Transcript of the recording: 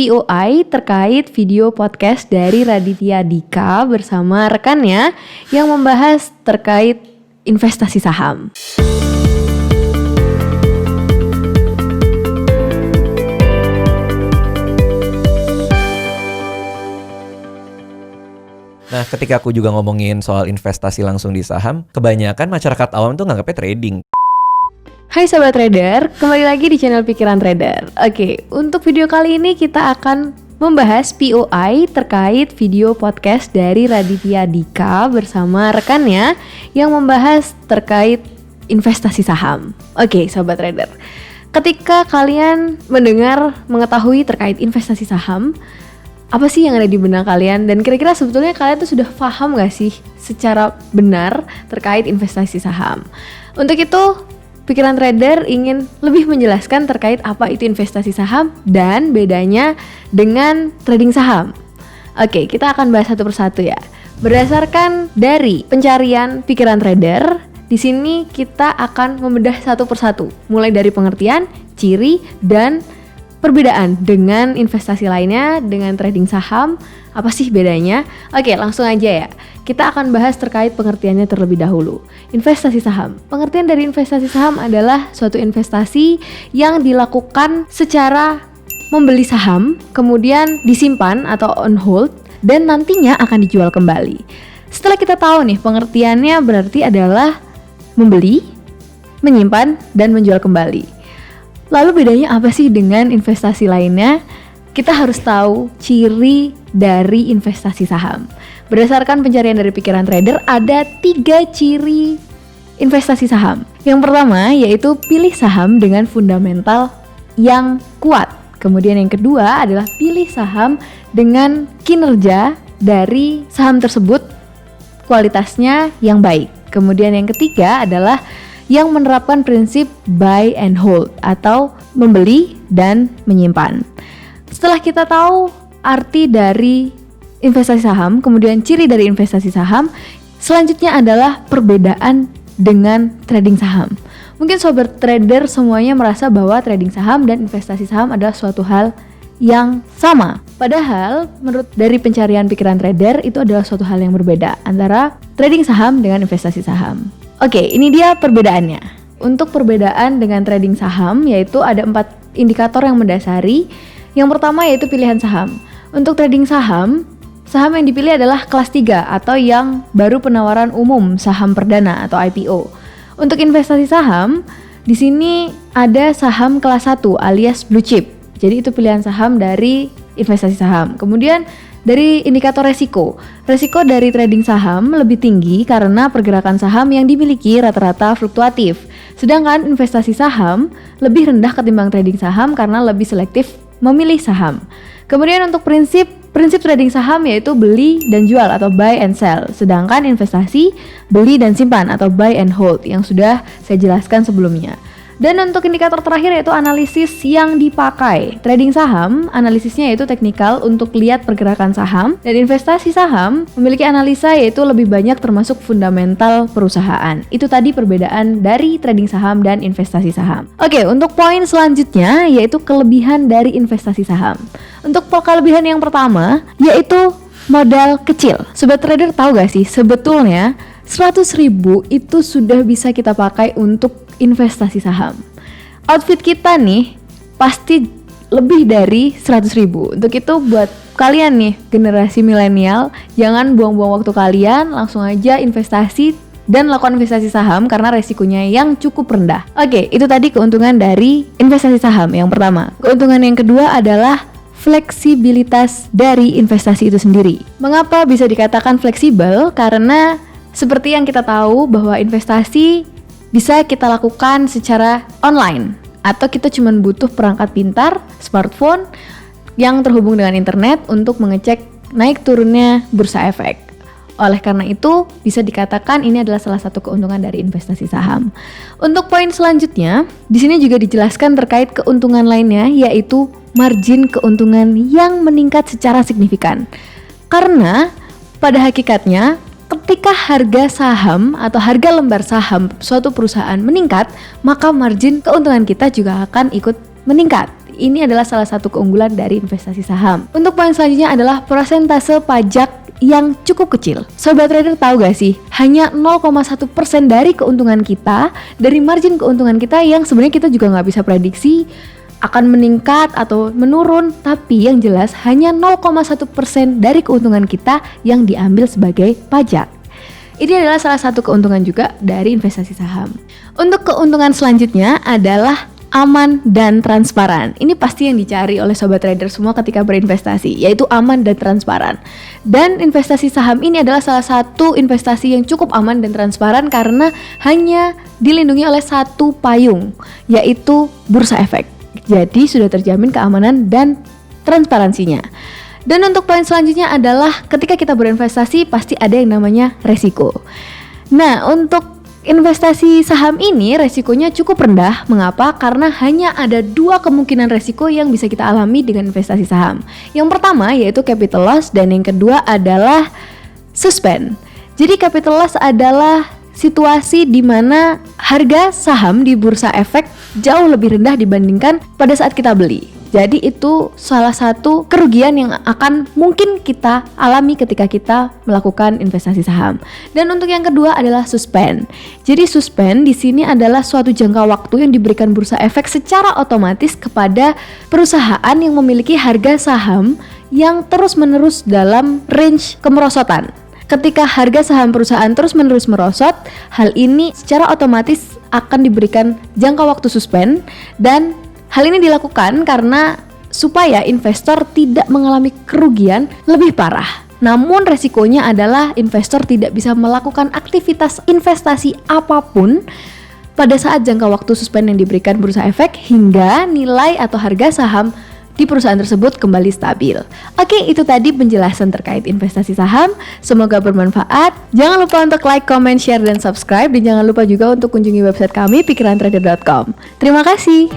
POI terkait video podcast dari Raditya Dika bersama rekannya yang membahas terkait investasi saham. Nah, ketika aku juga ngomongin soal investasi langsung di saham, kebanyakan masyarakat awam tuh nganggapnya trading. Hai Sobat Trader, kembali lagi di channel Pikiran Trader. Oke, untuk video kali ini kita akan membahas POI terkait video podcast dari Raditya Dika bersama rekannya yang membahas terkait investasi saham. Oke, Sobat Trader, ketika kalian mengetahui terkait investasi saham, apa sih yang ada di benak kalian? Dan kira-kira sebetulnya kalian tuh sudah paham gak sih secara benar terkait investasi saham? Untuk itu, Pikiran Trader ingin lebih menjelaskan terkait apa itu investasi saham dan bedanya dengan trading saham. Oke, kita akan bahas satu persatu ya. Berdasarkan dari pencarian Pikiran Trader, di sini kita akan membedah satu persatu, mulai dari pengertian, ciri, dan perbedaan dengan investasi lainnya, dengan trading saham, apa sih bedanya? Oke, langsung aja ya. Kita akan bahas terkait pengertiannya terlebih dahulu. Investasi saham. Pengertian dari investasi saham adalah suatu investasi yang dilakukan secara membeli saham, kemudian disimpan atau on hold, dan nantinya akan dijual kembali. Setelah kita tahu nih, pengertiannya berarti adalah membeli, menyimpan, dan menjual kembali. Lalu bedanya apa sih dengan investasi lainnya? Kita harus tahu ciri dari investasi saham. Berdasarkan pencarian dari Pikiran Trader, ada 3 ciri investasi saham. Yang pertama yaitu pilih saham dengan fundamental yang kuat. Kemudian yang kedua adalah pilih saham dengan kinerja dari saham tersebut kualitasnya yang baik. Kemudian yang ketiga adalah yang menerapkan prinsip buy and hold atau membeli dan menyimpan. Setelah kita tahu arti dari investasi saham, kemudian ciri dari investasi saham, selanjutnya adalah perbedaan dengan trading saham. Mungkin Sobat Trader semuanya merasa bahwa trading saham dan investasi saham adalah suatu hal yang sama. Padahal menurut dari pencarian Pikiran Trader itu adalah suatu hal yang berbeda antara trading saham dengan investasi saham. Oke, ini dia perbedaannya. Untuk perbedaan dengan trading saham, yaitu ada 4 indikator yang mendasari. Yang pertama yaitu pilihan saham. Untuk trading saham, saham yang dipilih adalah kelas 3 atau yang baru penawaran umum saham perdana atau IPO. Untuk investasi saham, di sini ada saham kelas 1 alias blue chip. Jadi itu pilihan saham dari investasi saham. Kemudian dari indikator resiko dari trading saham lebih tinggi karena pergerakan saham yang dimiliki rata-rata fluktuatif. Sedangkan investasi saham lebih rendah ketimbang trading saham karena lebih selektif memilih saham. Kemudian untuk prinsip trading saham yaitu beli dan jual atau buy and sell. Sedangkan investasi beli dan simpan atau buy and hold yang sudah saya jelaskan sebelumnya. Dan untuk indikator terakhir yaitu analisis yang dipakai. Trading saham, analisisnya yaitu teknikal untuk lihat pergerakan saham, dan investasi saham memiliki analisa yaitu lebih banyak termasuk fundamental perusahaan. Itu tadi perbedaan dari trading saham dan investasi saham. Oke, untuk poin selanjutnya yaitu kelebihan dari investasi saham. Untuk kelebihan yang pertama yaitu modal kecil. Sobat Trader tahu gak sih sebetulnya 100.000 itu sudah bisa kita pakai untuk investasi saham. Outfit kita nih pasti lebih dari 100.000. Untuk itu buat kalian nih generasi milenial, jangan buang-buang waktu kalian, langsung aja investasi dan lakukan investasi saham karena resikonya yang cukup rendah. Oke, itu tadi keuntungan dari investasi saham yang pertama. Keuntungan yang kedua adalah fleksibilitas dari investasi itu sendiri. Mengapa bisa dikatakan fleksibel? Karena seperti yang kita tahu bahwa investasi bisa kita lakukan secara online atau kita cuma butuh perangkat pintar, smartphone yang terhubung dengan internet untuk mengecek naik turunnya bursa efek. Oleh karena itu, bisa dikatakan ini adalah salah satu keuntungan dari investasi saham. Untuk poin selanjutnya, di sini juga dijelaskan terkait keuntungan lainnya yaitu margin keuntungan yang meningkat secara signifikan. Karena pada hakikatnya ketika harga saham atau harga lembar saham suatu perusahaan meningkat, maka margin keuntungan kita juga akan ikut meningkat. Ini adalah salah satu keunggulan dari investasi saham. Untuk poin selanjutnya adalah persentase pajak yang cukup kecil. Sobat trader tahu gak sih? Hanya 0,1% dari keuntungan kita, dari margin keuntungan kita yang sebenarnya kita juga nggak bisa prediksi akan meningkat atau menurun, tapi yang jelas hanya 0,1% dari keuntungan kita yang diambil sebagai pajak. Ini adalah salah satu keuntungan juga dari investasi saham. Untuk keuntungan selanjutnya adalah aman dan transparan. Ini pasti yang dicari oleh sobat trader semua ketika berinvestasi, yaitu aman dan transparan. Dan investasi saham ini adalah salah satu investasi yang cukup aman dan transparan karena hanya dilindungi oleh satu payung, yaitu bursa efek. Jadi sudah terjamin keamanan dan transparansinya. Dan untuk poin selanjutnya adalah ketika kita berinvestasi pasti ada yang namanya resiko. Nah, untuk investasi saham ini resikonya cukup rendah. Mengapa? Karena hanya ada 2 kemungkinan resiko yang bisa kita alami dengan investasi saham. Yang pertama yaitu capital loss dan yang kedua adalah suspend. Jadi capital loss adalah situasi di mana harga saham di bursa efek jauh lebih rendah dibandingkan pada saat kita beli. Jadi itu salah satu kerugian yang akan mungkin kita alami ketika kita melakukan investasi saham. Dan untuk yang kedua adalah suspend. Jadi suspend di sini adalah suatu jangka waktu yang diberikan bursa efek secara otomatis kepada perusahaan yang memiliki harga saham yang terus-menerus dalam range kemerosotan. Ketika harga saham perusahaan terus-menerus merosot, hal ini secara otomatis akan diberikan jangka waktu suspend, dan hal ini dilakukan karena supaya investor tidak mengalami kerugian lebih parah. Namun resikonya adalah investor tidak bisa melakukan aktivitas investasi apapun pada saat jangka waktu suspend yang diberikan bursa efek hingga nilai atau harga saham di perusahaan tersebut kembali stabil. Oke, itu tadi penjelasan terkait investasi saham. Semoga bermanfaat. Jangan lupa untuk like, comment, share, dan subscribe. Dan jangan lupa juga untuk kunjungi website kami pikirantrader.com. Terima kasih.